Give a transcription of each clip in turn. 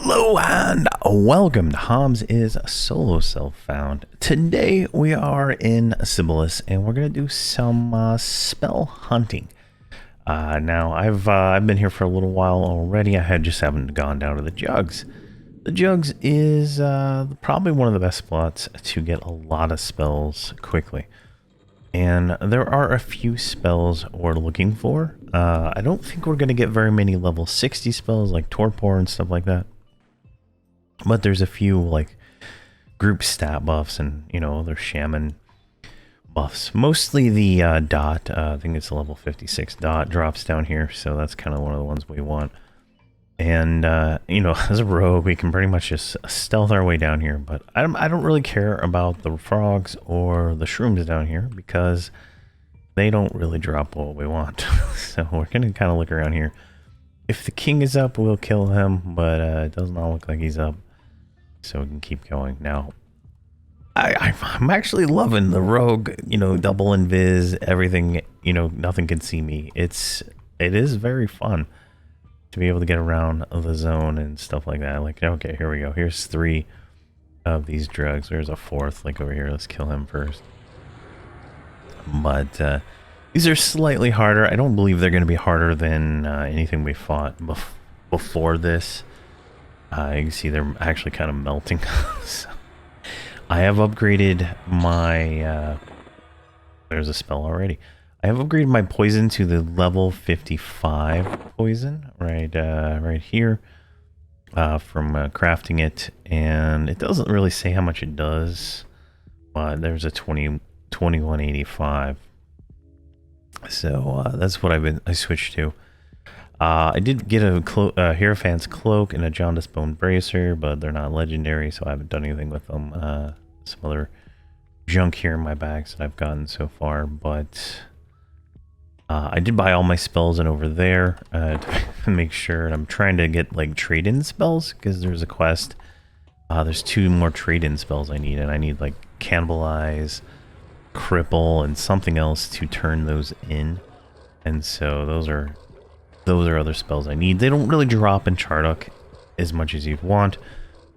Hello and welcome to Hobz is Solo Self-Found. Today we are in Sibilis and we're going to do some spell hunting. Now I've been here for a little while already. just haven't gone down to the Juggs. The Juggs is probably one of the best spots to get a lot of spells quickly. And there are a few spells we're looking for. I don't think we're going to get very many level 60 spells like Torpor and stuff like that. But there's a few like group stat buffs and, you know, other shaman buffs. Mostly the dot, I think it's a level 56 dot drops down here. So that's kind of one of the ones we want. And, you know, as a rogue, we can pretty much just stealth our way down here. But I don't really care about the frogs or the shrooms down here because they don't really drop what we want. So we're going to kind of look around here. If the king is up, we'll kill him, but it does not look like he's up. So we can keep going. Now, I'm actually loving the rogue, you know, double invis, everything, you know, nothing can see me. It is very fun to be able to get around the zone and stuff like that. Like, okay, here we go. Here's 3 of these drugs. There's a 4th, like over here. Let's kill him first. But these are slightly harder. I don't believe they're going to be harder than anything we fought before this. You can see they're actually kind of melting. So, I have upgraded my... there's a spell already. I have upgraded my poison to the level 55 poison right here from crafting it, and it doesn't really say how much it does, but there's a 2185. So that's what I switched to. I did get a Hierophant's Cloak and a Jaundice Bone Bracer, but they're not legendary, so I haven't done anything with them. Some other junk here in my bags that I've gotten so far, but I did buy all my spells in over there to make sure. I'm trying to get like trade-in spells because there's a quest. There's 2 more trade-in spells I need, and I need like Cannibalize, Cripple, and something else to turn those in. And so those are other spells I need. They don't really drop in Chardok as much as you'd want.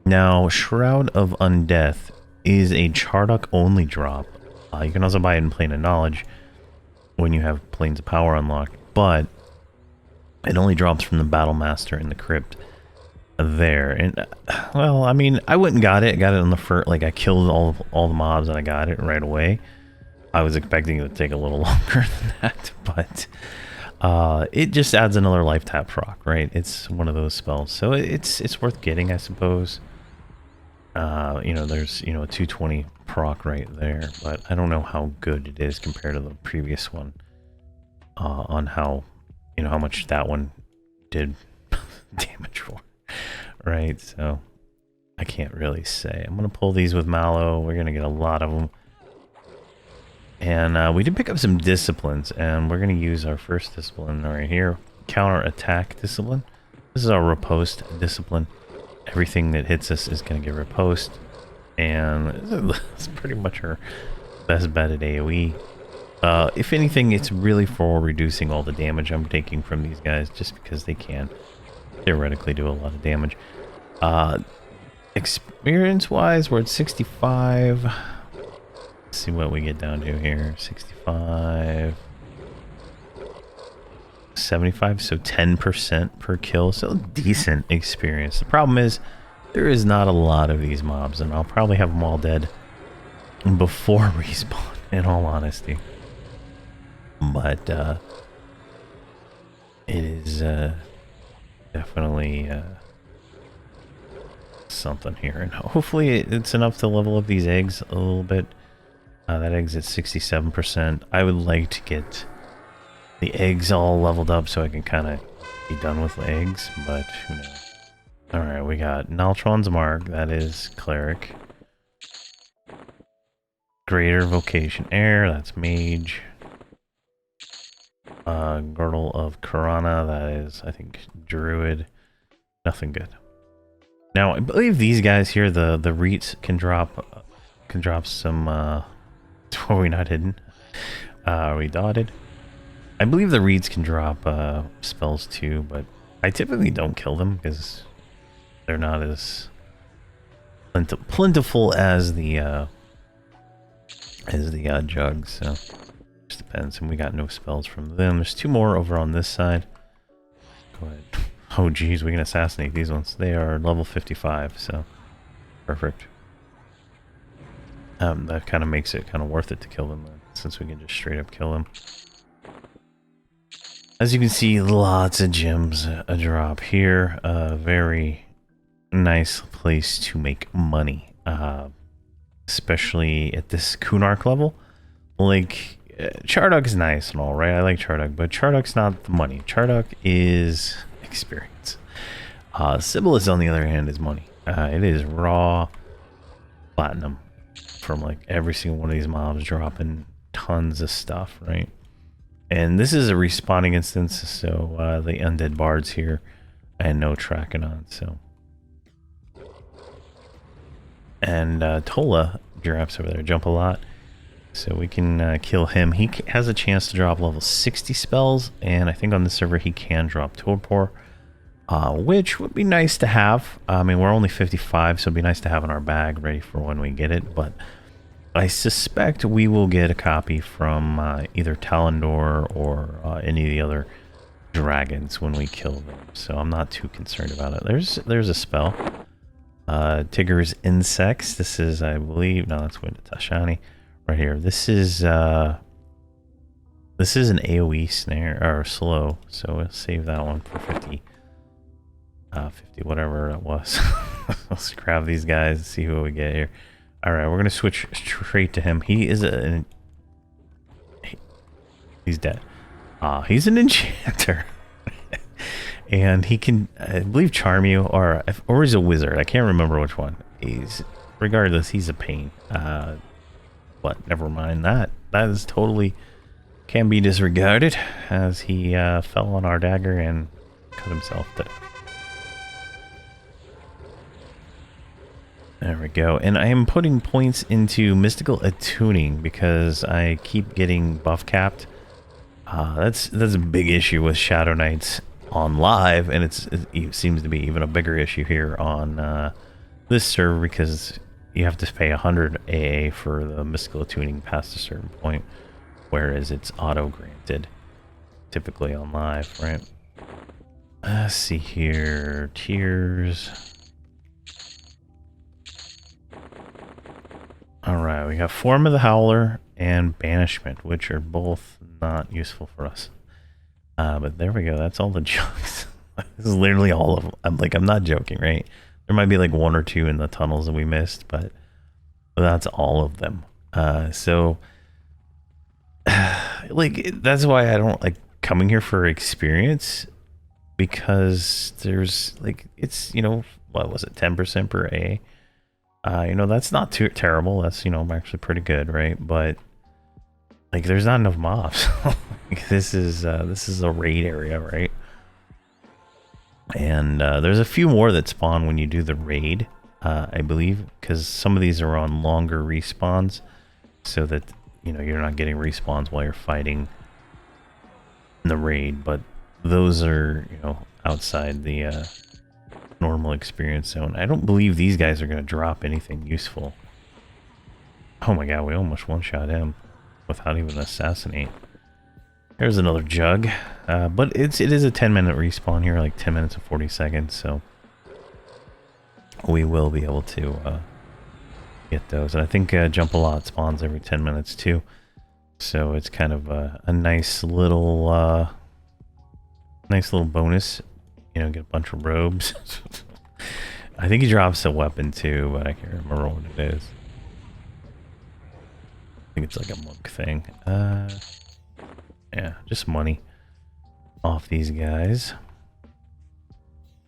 Now, Shroud of Undeath is a Chardok only drop. You can also buy it in Plane of Knowledge when you have Planes of Power unlocked, but it only drops from the Battle Master in the Crypt there. And well, I mean, I went and got it on the first, like I killed all the mobs and I got it right away. I was expecting it to take a little longer than that, but it just adds another life tap proc, right? It's one of those spells, so it's worth getting, I suppose. You know, there's, you know, a 220 proc right there, but I don't know how good it is compared to the previous one. On how, you know, how much that one did damage for, right? So I can't really say. I'm gonna pull these with Mallow. We're gonna get a lot of them. And we did pick up some disciplines, and we're going to use our first discipline right here, counter attack discipline. This is our riposte discipline. Everything that hits us is going to get riposte, and it's pretty much our best bet at AoE. If anything, it's really for reducing all the damage I'm taking from these guys, just because they can theoretically do a lot of damage. Experience-wise, we're at 65. See what we get down to here. 65, 75, so 10% per kill, so decent experience. The problem is there is not a lot of these mobs, and I'll probably have them all dead before respawn, in all honesty. But it is definitely something here, and hopefully it's enough to level up these eggs a little bit. That egg's at 67%. I would like to get the eggs all leveled up so I can kind of be done with the eggs, but who knows. Alright, we got Naltron's Mark, that is Cleric. Greater Vocation Air, that's Mage. Girdle of Karana, that is, I think, Druid. Nothing good. Now, I believe these guys here, the Reets, can drop some... Were we not hidden? Are we dotted? I believe the reeds can drop spells too, but I typically don't kill them because they're not as plentiful as the Juggs, so just depends. And we got no spells from them. There's 2 more over on this side. Go ahead. Oh geez, we can assassinate these ones. They are level 55, so perfect. That kind of makes it kind of worth it to kill them then, since we can just straight up kill them. As you can see, lots of gems a drop here. Very nice place to make money, especially at this Kunark level. Like, Charduk is nice and all, right? I like Charduk, but Charduk's not the money. Charduk is experience. Sibilis, on the other hand, is money. It is raw platinum from like every single one of these mobs, dropping tons of stuff, right? And this is a respawning instance, so the undead bards here, and no tracking on, so. And Tola giraffes over there jump a lot, so we can kill him. He has a chance to drop level 60 spells, and I think on this server he can drop Torpor, which would be nice to have. I mean, we're only 55, so it'd be nice to have in our bag ready for when we get it, but I suspect we will get a copy from either Talendor or any of the other dragons when we kill them, so I'm not too concerned about it. There's a spell. Tigger's Insects. This is, I believe, no, that's Wind of Tashani right here. This is an AoE snare, or slow, so we'll save that one for 50, whatever that was. Let's grab these guys and see who we get here. Alright, we're gonna switch straight to him. He is he's dead. He's an enchanter. And he can, I believe, charm you, or he's a wizard. I can't remember which one. Regardless, he's a pain. But never mind that. That is totally can be disregarded, as he fell on our dagger and cut himself to death. There we go. And I am putting points into mystical attuning because I keep getting buff capped. That's a big issue with Shadow Knights on live, and it seems to be even a bigger issue here on this server because you have to pay 100 AA for the mystical attuning past a certain point, whereas it's auto granted typically on live, right? Let's see here, tiers. Alright, we got Form of the Howler and Banishment, which are both not useful for us. But there we go, that's all the Juggs. This is literally all of them. I'm not joking, right? There might be like 1 or 2 in the tunnels that we missed, but that's all of them. So, like, that's why I don't like coming here for experience, because there's, like, it's, you know, what was it, 10% per A? You know, that's not too terrible. That's, you know, actually pretty good, right? But like, there's not enough mobs. Like, this is a raid area, right? And there's a few more that spawn when you do the raid, I believe, because some of these are on longer respawns, so that, you know, you're not getting respawns while you're fighting in the raid. But those are, you know, outside the normal experience zone. I don't believe these guys are going to drop anything useful. Oh my god, we almost one-shot him without even assassinate. There's another Jug, but it is a 10-minute respawn here, like 10 minutes and 40 seconds, so we will be able to get those. And I think Jump a Lot spawns every 10 minutes too, so it's kind of a nice little bonus. You know, get a bunch of robes. I think he drops a weapon too, but I can't remember what it is. I think it's like a monk thing. Yeah, just money off these guys.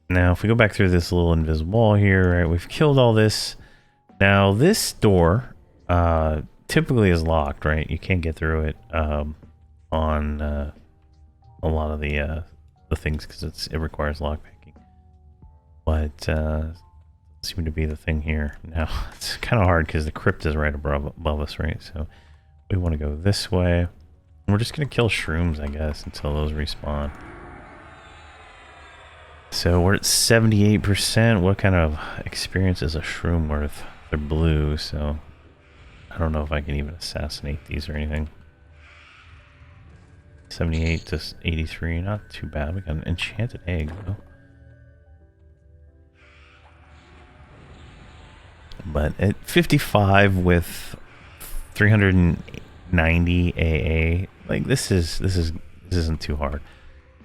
Now, if we go back through this little invisible wall here, right, we've killed all this. Now, this door typically is locked, right? You can't get through it on a lot of the things because it requires lockpicking. But seem to be the thing here. Now, it's kind of hard because the crypt is right above us, right? So we want to go this way. We're just going to kill shrooms, I guess, until those respawn. So we're at 78%. What kind of experience is a shroom worth? They're blue, so I don't know if I can even assassinate these or anything. 78 to 83, not too bad. We got an enchanted egg, though. But at 55 with 390 AA, like this isn't too hard.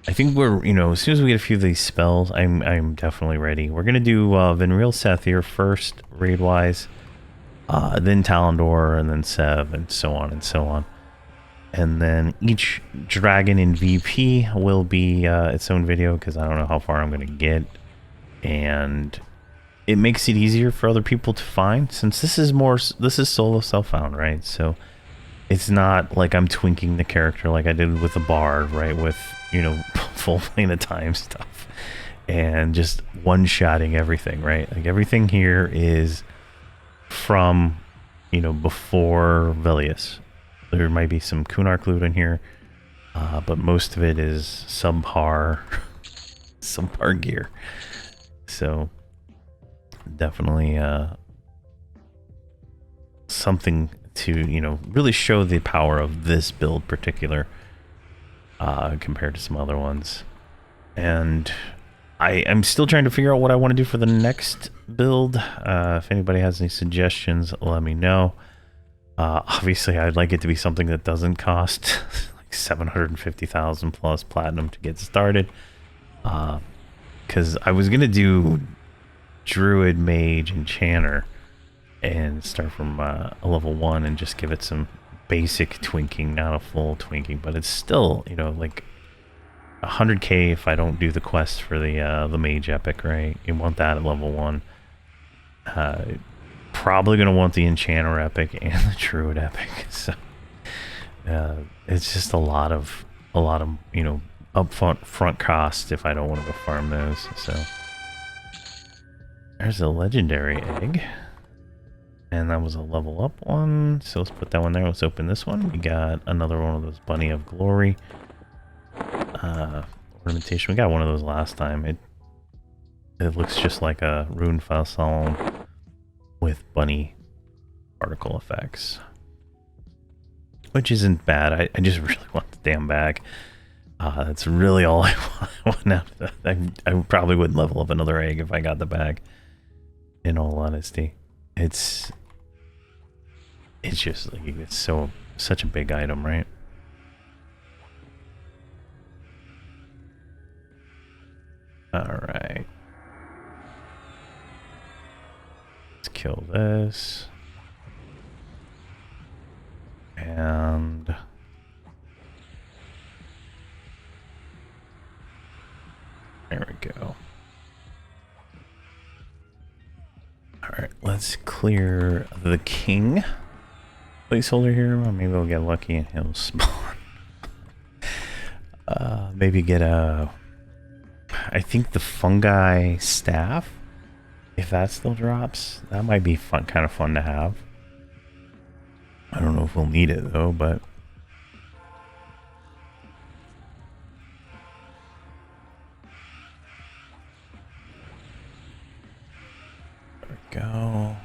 I think we're, you know, as soon as we get a few of these spells, I'm definitely ready. We're gonna do Venreal Sathir first, raid wise, then Talendor, and then Sev, and so on and so on. And then each dragon in VP will be its own video because I don't know how far I'm gonna get, and it makes it easier for other people to find since this is solo self-found, right? So it's not like I'm twinking the character like I did with the bard, right? With, you know, full plane of time stuff and just one-shotting everything, right? Like everything here is from, you know, before Velius. There might be some Kunark loot in here, but most of it is subpar gear. So definitely something to, you know, really show the power of this build particular compared to some other ones. And I'm still trying to figure out what I want to do for the next build. If anybody has any suggestions, let me know. Obviously I'd like it to be something that doesn't cost like 750,000 plus platinum to get started, because I was gonna do Druid, Mage, Enchanter and start from a level 1 and just give it some basic twinking, not a full twinking, but it's still, you know, like 100k if I don't do the quest for the Mage Epic, right? You want that at level 1. Probably gonna want the Enchanter Epic and the Druid Epic, so it's just a lot of you know, upfront cost if I don't want to go farm those. So there's a legendary egg. And that was a level up one, so let's put that one there. Let's open this one. We got another one of those Bunny of Glory ornamentation. We got one of those last time. It looks just like a rune fossil with bunny particle effects, which isn't bad. I just really want the damn bag. That's really all I want out of that. I probably wouldn't level up another egg if I got the bag, in all honesty. It's just like, it's such a big item, right? All right, let's kill this, and there we go. All right, let's clear the king placeholder here. Well, maybe we'll get lucky and he'll spawn. Maybe get I think the fungi staff, if that still drops, that might be fun, kind of fun to have. I don't know if we'll need it though, but there we go.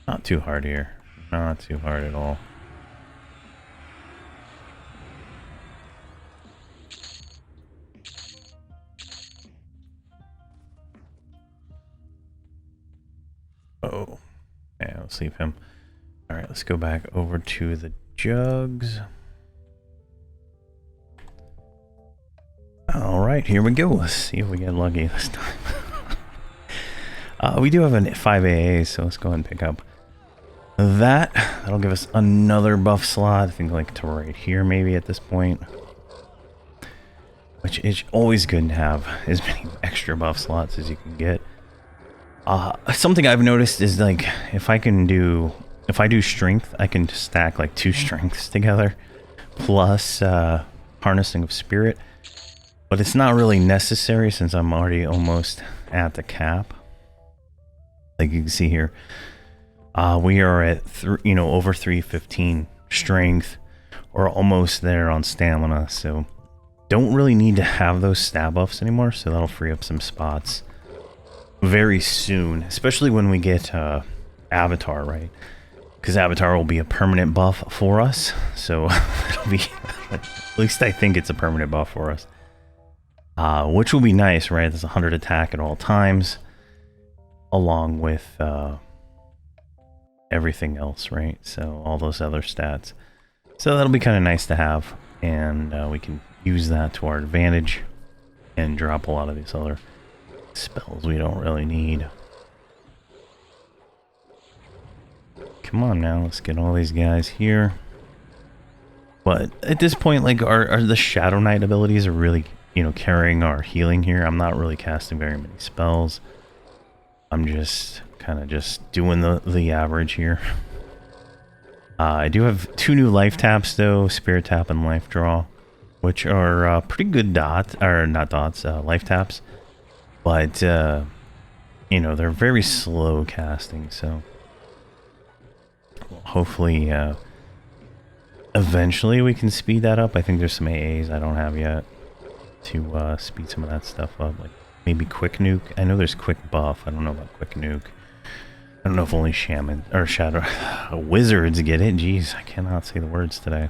Not too hard here. Not too hard at all. Oh, yeah, let's leave him. All right, let's go back over to the Juggs. All right, here we go. Let's see if we get lucky this time. We do have a 5 AA, so let's go ahead and pick up that. That'll give us another buff slot. I think like to right here maybe at this point. Which is always good to have as many extra buff slots as you can get. Something I've noticed is like if I do strength, I can stack like 2 strengths together plus harnessing of spirit, but it's not really necessary since I'm already almost at the cap. Like you can see here, we are at over 315 strength, or almost there on stamina. So don't really need to have those stab buffs anymore, so that'll free up some spots very soon, especially when we get Avatar, right? Because Avatar will be a permanent buff for us, so it'll be, at least I think it's a permanent buff for us. Which will be nice, right? There's 100 attack at all times, along with everything else, right? So all those other stats. So that'll be kind of nice to have, and we can use that to our advantage and drop a lot of these other spells we don't really need. Come on now, let's get all these guys here. But at this point, like, are the Shadow Knight abilities are really, you know, carrying our healing here. I'm not really casting very many spells. I'm just kind of just doing the average here. I do have 2 new life taps though, Spirit Tap and Life Draw, which are pretty good life taps. But, you know, they're very slow casting, so hopefully, eventually we can speed that up. I think there's some AAs I don't have yet to speed some of that stuff up, like maybe Quick Nuke. I know there's Quick Buff. I don't know about Quick Nuke. I don't know if only Shaman or Shadow Wizards get it. Jeez, I cannot say the words today.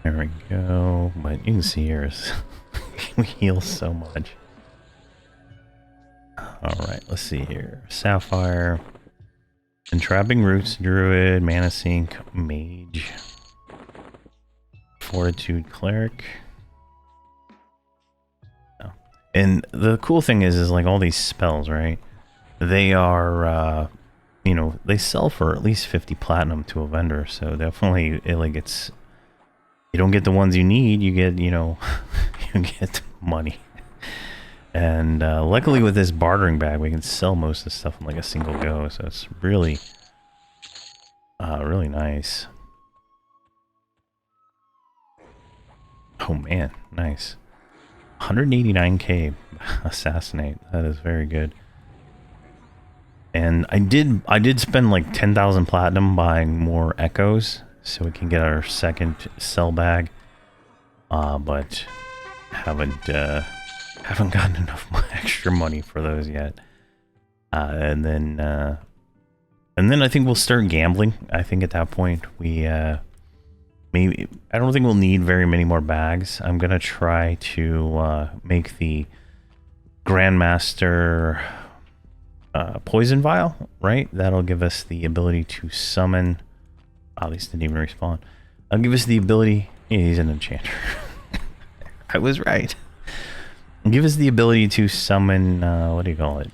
There we go. But you can see here is we heal so much. Alright, let's see here. Sapphire. Entrapping Roots, Druid, Mana Sink, Mage. Fortitude Cleric. Oh. And the cool thing is like all these spells, right? They are, you know, they sell for at least 50 platinum to a vendor. So definitely, it's, you don't get the ones you need, you get, you know, you get money. And luckily with this bartering bag, we can sell most of the stuff in like a single go, so it's really, really nice. Oh man, nice. 189k assassinate. That is very good. And I did spend like 10,000 platinum buying more echoes, so we can get our second sell bag. But haven't gotten enough extra money for those yet. And then I think we'll start gambling. I think at that point we maybe, I don't think we'll need very many more bags. I'm gonna try to make the Grandmaster Poison Vial, right? That'll give us the ability to summon. Oh, these didn't even respawn. I'll give us the ability. Yeah, he's an enchanter. I was right. Give us the ability to summon, what do you call it?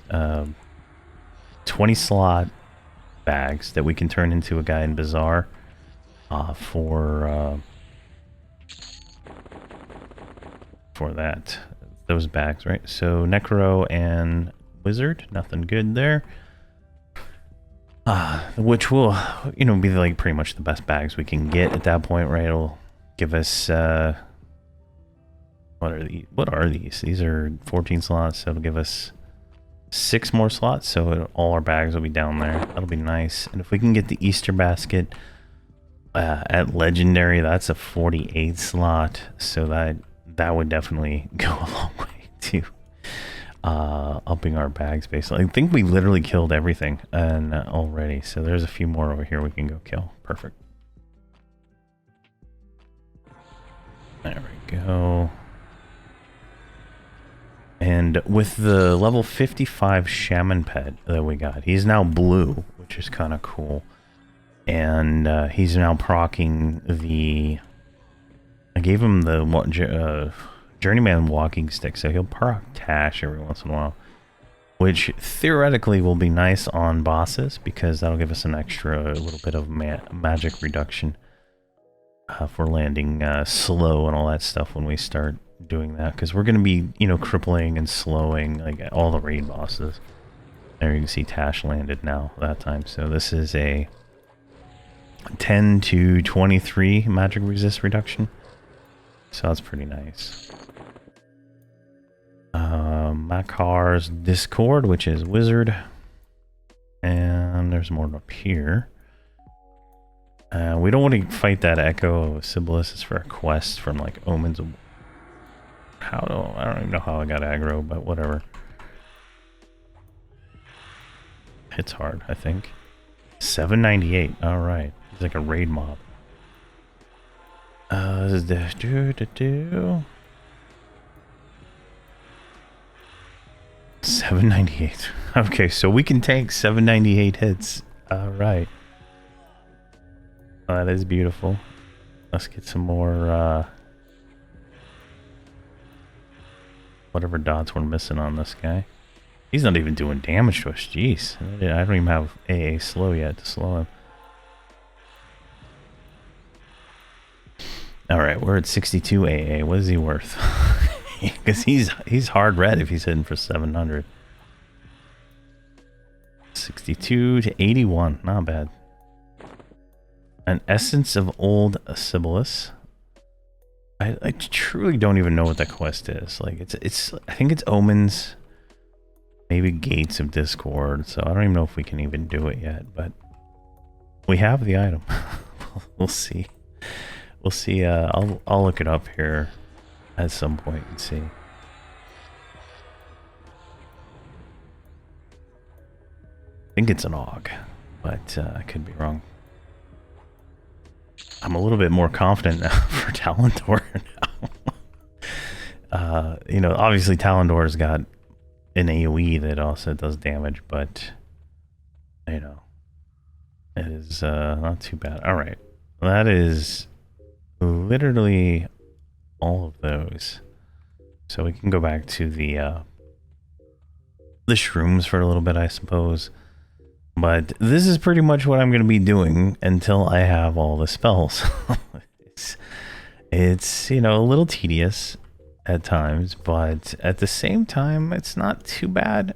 20 slot bags that we can turn into a guy in Bazaar for those bags, right? So Necro and Wizard, nothing good there. Which will, you know, be like pretty much the best bags we can get at that point, right? It'll give us, what are these? These are 14 slots, so it'll give us 6 more slots, so all our bags will be down there. That'll be nice. And if we can get the Easter basket at Legendary, that's a 48 slot, so that would definitely go a long way to upping our bags, basically. I think we literally killed everything and already, so there's a few more over here we can go kill. Perfect. There we go. And with the level 55 Shaman Pet that we got, he's now blue, which is kind of cool. And he's now proccing the... I gave him the Journeyman Walking Stick, so he'll proc Tash every once in a while. Which theoretically will be nice on bosses, because that'll give us an extra little bit of magic reduction for landing slow and all that stuff when we start doing that, because we're going to be, you know, crippling and slowing like all the raid bosses. There you can see Tash landed now that time. So this is a 10 to 23 magic resist reduction, so that's pretty nice. Makar's Discord, which is Wizard, and there's more up here. We don't want to fight that Echo of Sibilis. It's for a quest from like Omens of... I don't even know how I got aggro, but whatever. Hits hard, I think. 798. All right. He's like a raid mob. This is the 798. Okay, so we can tank 798 hits. All right. That is beautiful. Let's get some more whatever dots we're missing on this guy. He's not even doing damage to us. Jeez. I don't even have AA slow yet to slow him. Alright, we're at 62 AA. What is he worth? Because he's hard red if he's hitting for 700. 62 to 81. Not bad. An Essence of Old Sibilis. I truly don't even know what that quest is. Like it's I think it's Omens, maybe Gates of Discord. So I don't even know if we can even do it yet, but we have the item. We'll see. We'll see. I'll look it up here at some point and see. I think it's an AUG, but I could be wrong. I'm a little bit more confident now for Talendor now. You know, obviously Talendor's got an AoE that also does damage, but you know, it is not too bad. All right, that is literally all of those. So we can go back to the shrooms for a little bit, I suppose. But this is pretty much what I'm going to be doing until I have all the spells. It's, you know, a little tedious at times, but at the same time, it's not too bad.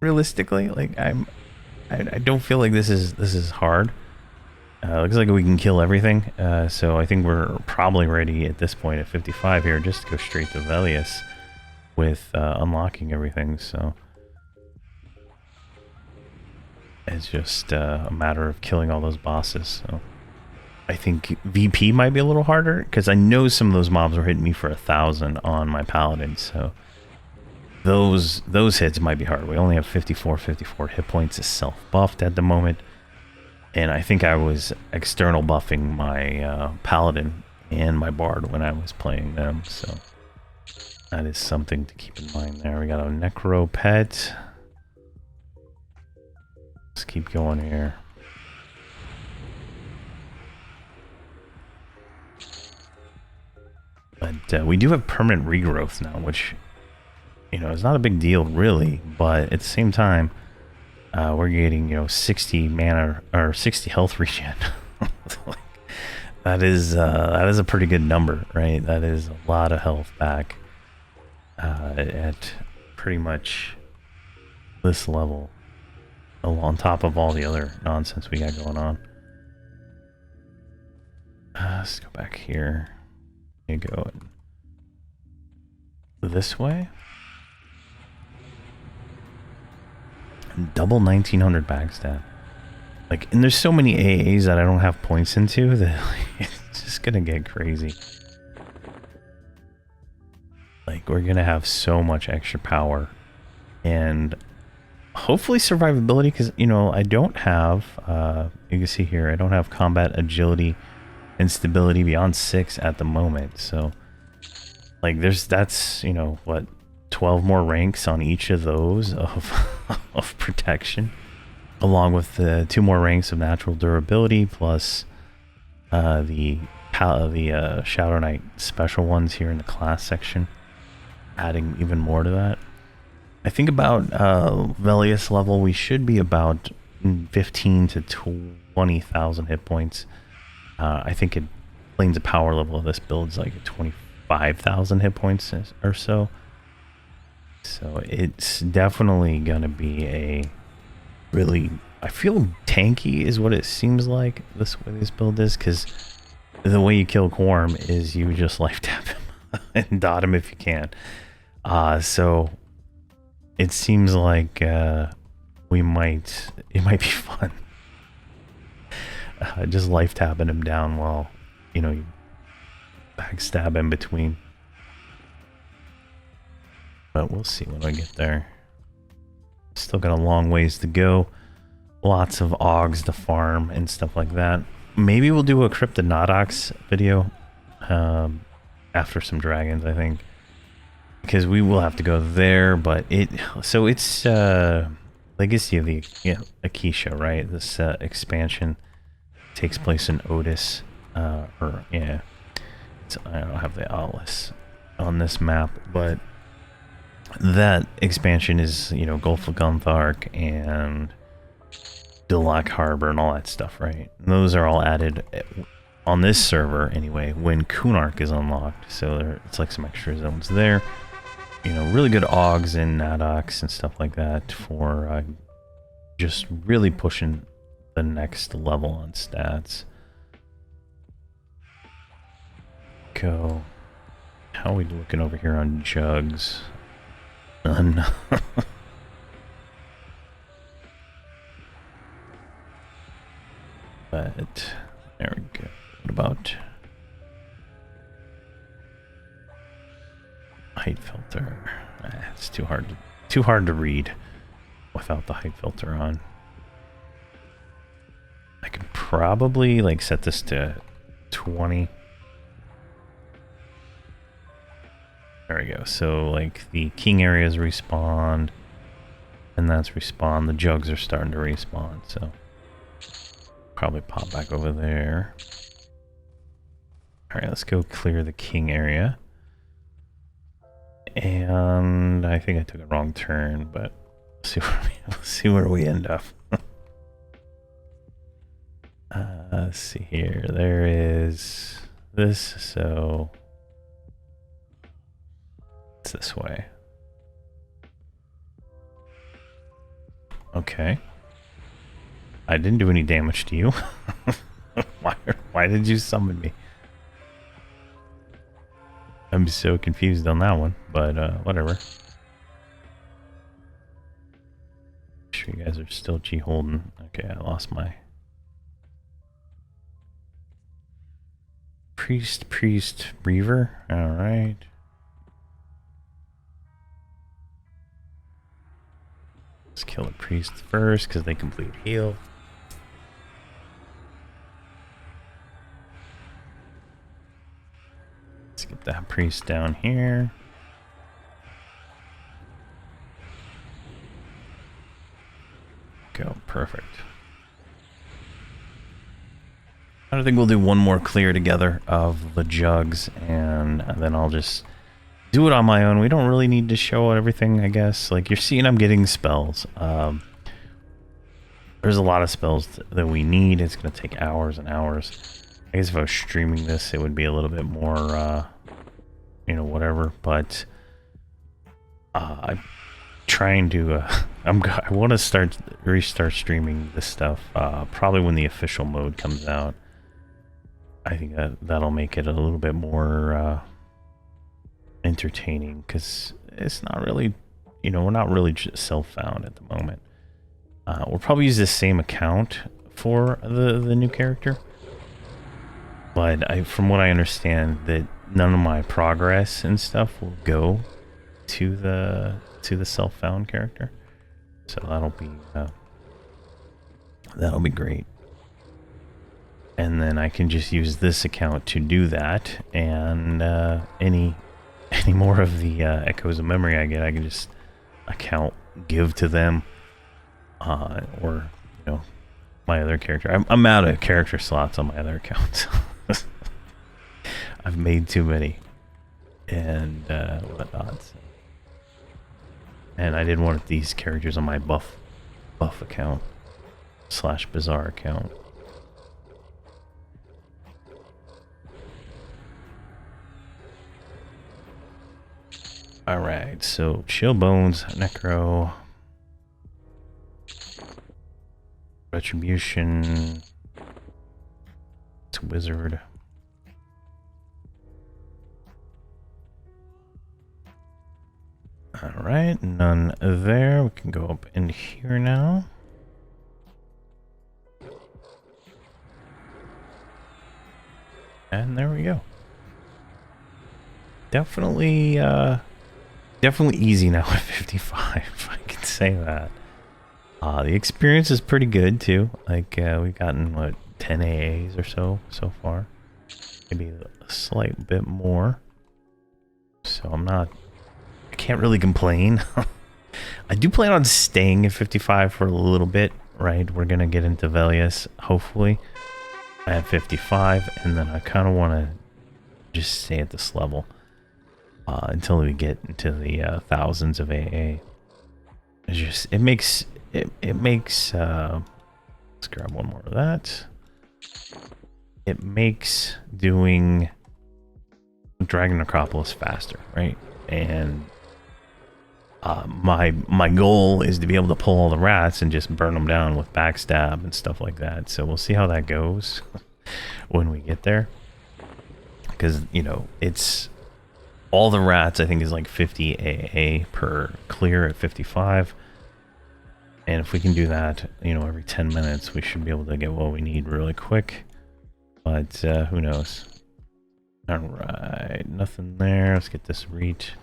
Realistically, like I don't feel like this is hard. Looks like we can kill everything. So I think we're probably ready at this point at 55 here, just to go straight to Velius with unlocking everything. So. It's just a matter of killing all those bosses. So I think VP might be a little harder because I know some of those mobs were hitting me for 1,000 on my paladin. So those hits might be hard. We only have 54 hit points. Is self buffed at the moment, and I think I was external buffing my paladin and my bard when I was playing them. So that is something to keep in mind. There we got a necro pet. Let's keep going here. But we do have permanent regrowth now, which, you know, is not a big deal really, but at the same time, we're getting, you know, 60 mana or 60 health regen. that is a pretty good number, right? That is a lot of health back at pretty much this level. On top of all the other nonsense we got going on. Let's go back here. You go this way. Double 1900 backstab. Like, and there's so many AAs that I don't have points into that like, it's just gonna get crazy. Like, we're gonna have so much extra power, and hopefully survivability, because, you know, I don't have, you can see here, I don't have combat agility and stability beyond 6 at the moment. So, like, that's, you know, what, 12 more ranks on each of those of, of protection, along with the 2 more ranks of natural durability, plus the Shadow Knight special ones here in the class section, adding even more to that. I think about Velius level, we should be about 15 to 20,000 hit points. I think Planes of Power level of this build is like 25,000 hit points or so. So it's definitely going to be a really, I feel tanky is what it seems like this way this build is, because the way you kill Quorum is you just life tap him and dot him if you can. So it seems like it might be fun. Just life tapping him down while, you know, you backstab in between. But we'll see when I get there. Still got a long ways to go. Lots of Augs to farm and stuff like that. Maybe we'll do a Cryptonautox video after some dragons, I think. Because we will have to go there, but it's Legacy of the Akisha, right? This expansion takes place in Otis, I don't have the atlas on this map, but that expansion is, you know, Gulf of Gunthark and Dulac Harbor and all that stuff, right? And those are all added on this server anyway when Kunark is unlocked, so it's like some extra zones there. You know, really good Augs and Nadox and stuff like that for just really pushing the next level on stats. Go. How are we looking over here on Juggs? None. But there we go. What about height filter? It's too hard to read without the height filter on. I could probably like set this to 20. There we go. So like the king areas respawn, and that's respawn. The Juggs are starting to respawn, so probably pop back over there. All right, let's go clear the king area. And I think I took a wrong turn, but we'll see where we end up. Let's see here. There is this, so it's this way. Okay. I didn't do any damage to you. Why did you summon me? I'm so confused on that one, but whatever. Sure you guys are still G holding. Okay, I lost my priest reaver. All right. Let's kill the priest first because they complete heal. Let's get that priest down here. Go, perfect. I think we'll do one more clear together of the Juggs, and then I'll just do it on my own. We don't really need to show everything, I guess. Like, you're seeing I'm getting spells. There's a lot of spells that we need. It's going to take hours and hours. I guess if I was streaming this, it would be a little bit more, you know, whatever. But I'm trying to, I want to restart streaming this stuff, probably when the official mode comes out. I think that'll make it a little bit more entertaining, because it's not really, you know, we're not really just self-found at the moment. We'll probably use the same account for the new character, but from what I understand, that none of my progress and stuff will go to the self-found character, so that'll be great. And then I can just use this account to do that, and any more of the echoes of memory I get, I can just give to them, or, you know, my other character. I'm out of character slots on my other accounts. I've made too many, and whatnot. So. And I didn't want these characters on my buff account / bizarre account. Alright, so Chill Bones, Necro, Retribution, it's Wizard. Alright, none there. We can go up in here now. And there we go. Definitely, definitely easy now at 55, if I can say that. The experience is pretty good too. Like, we've gotten, what, 10 AAs or so far. Maybe a slight bit more. So I can't really complain. I do plan on staying at 55 for a little bit, right? We're gonna get into Velius, hopefully, at 55, and then I kind of want to just stay at this level until we get into the thousands of AA. It makes let's grab one more of that. It makes doing Dragon Necropolis faster, right? And my goal is to be able to pull all the rats and just burn them down with backstab and stuff like that. So we'll see how that goes when we get there. Because, you know, it's all the rats, I think, is like 50 AA per clear at 55. And if we can do that, you know, every 10 minutes, we should be able to get what we need really quick. But who knows? Alright, nothing there. Let's get this reach.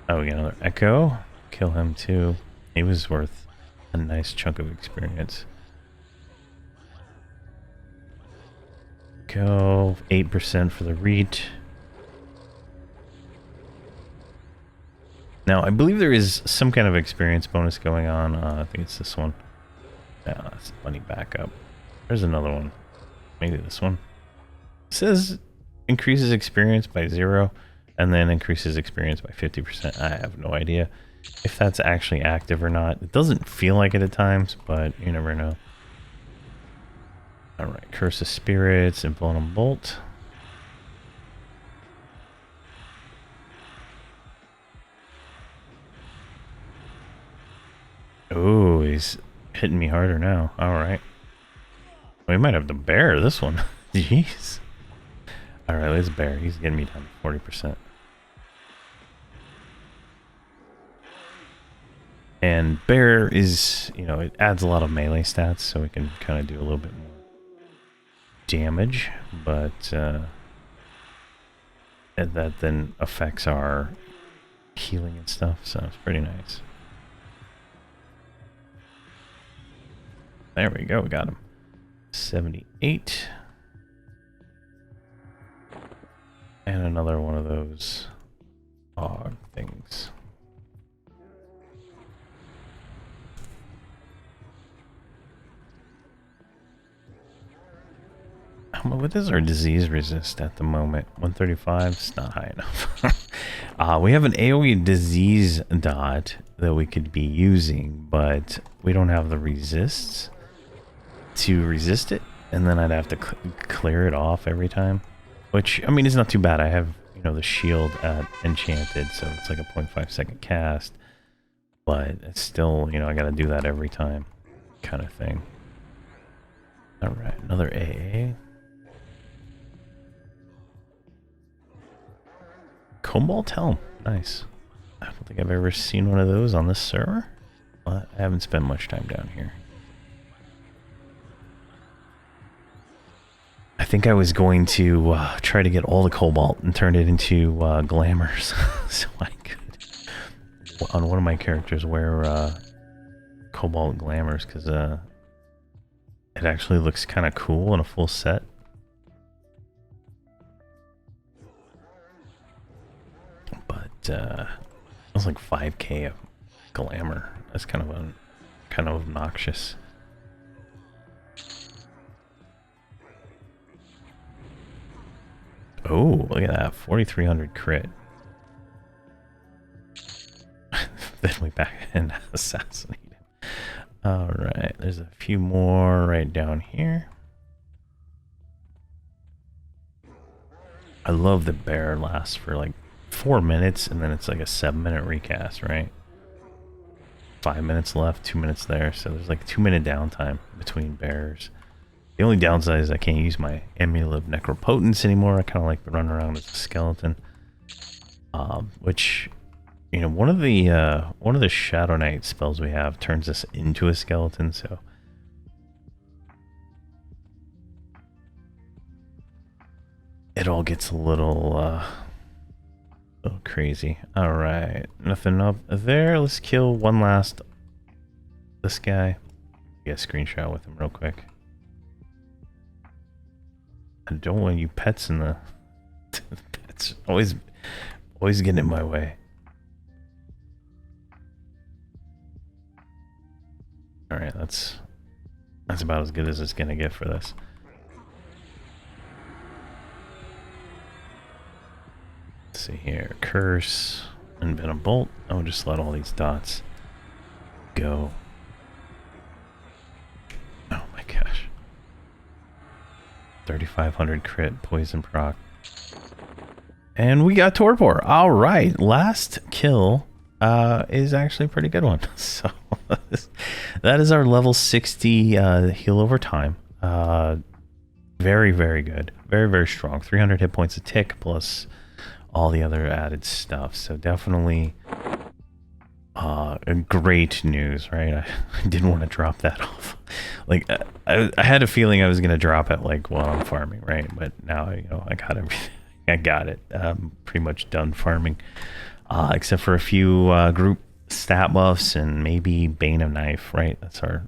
Oh, we got another Echo. Kill him too. He was worth a nice chunk of experience. Go 8% for the reach. Now, I believe there is some kind of experience bonus going on. I think it's this one. Yeah, that's money backup. There's another one. Maybe this one. It says increases experience by 0 and then increases experience by 50%. I have no idea if that's actually active or not. It doesn't feel like it at times, but you never know. Alright, Curse of Spirits, Invulnerable Bolt. Oh, he's hitting me harder now. Alright. We might have to bear this one. Jeez. Alright, let's bear. He's getting me down to 40%. And bear is, you know, it adds a lot of melee stats, so we can kind of do a little bit more damage, but and that then affects our healing and stuff, so it's pretty nice. There we go, we got him. 78. And another one of those fog things. What is our disease resist at the moment? 135? It's not high enough. We have an AoE disease dot that we could be using, but we don't have the resists to resist it, and then I'd have to clear it off every time. Which, I mean, it's not too bad. I have, you know, the shield at enchanted, so it's like a 0.5 second cast. But it's still, you know, I gotta do that every time kind of thing. Alright, another AA. Cobalt Helm. Nice. I don't think I've ever seen one of those on this server. But I haven't spent much time down here. I think I was going to try to get all the Cobalt and turn it into glamours. So I could, on one of my characters, wear Cobalt glamours, because it actually looks kind of cool in a full set. But it was like 5k of glamour. That's kind of obnoxious. Oh, look at that, 4,300 crit. Then we back and assassinate him. Alright, there's a few more right down here. I love that bear lasts for like 4 minutes and then it's like a 7-minute recast, right? 5 minutes left, 2 minutes there, so there's like a 2-minute downtime between bears. The only downside is I can't use my Amulet of Necropotence anymore. I kind of like to run around as a skeleton. Which, you know, one of the Shadow Knight spells we have turns us into a skeleton, so it all gets a little crazy. All right, nothing up there. Let's kill one last this guy. Get a screenshot with him real quick. I don't want you pets in the pets always getting in my way. All right, that's about as good as it's gonna get for this. Let's see here, curse and venom bolt. I'll just let all these dots go. Oh my gosh. 3,500 crit, poison proc. And we got Torpor. All right, last kill is actually a pretty good one. So that is our level 60 heal over time. Very, very good. Very, very strong. 300 hit points a tick plus all the other added stuff. So definitely great news, right? I didn't want to drop that off. Like I had a feeling I was gonna drop it like while I'm farming, right? But now I got everything. I got it. Pretty much done farming, except for a few group stat buffs and maybe Bane of Knife, right? That's our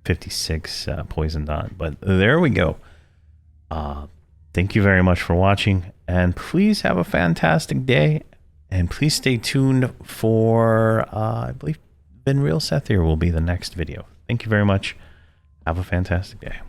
56 poison dot. But there we go. Thank you very much for watching, and please have a fantastic day. And please stay tuned for, I believe, Ben Real Seth here will be the next video. Thank you very much. Have a fantastic day.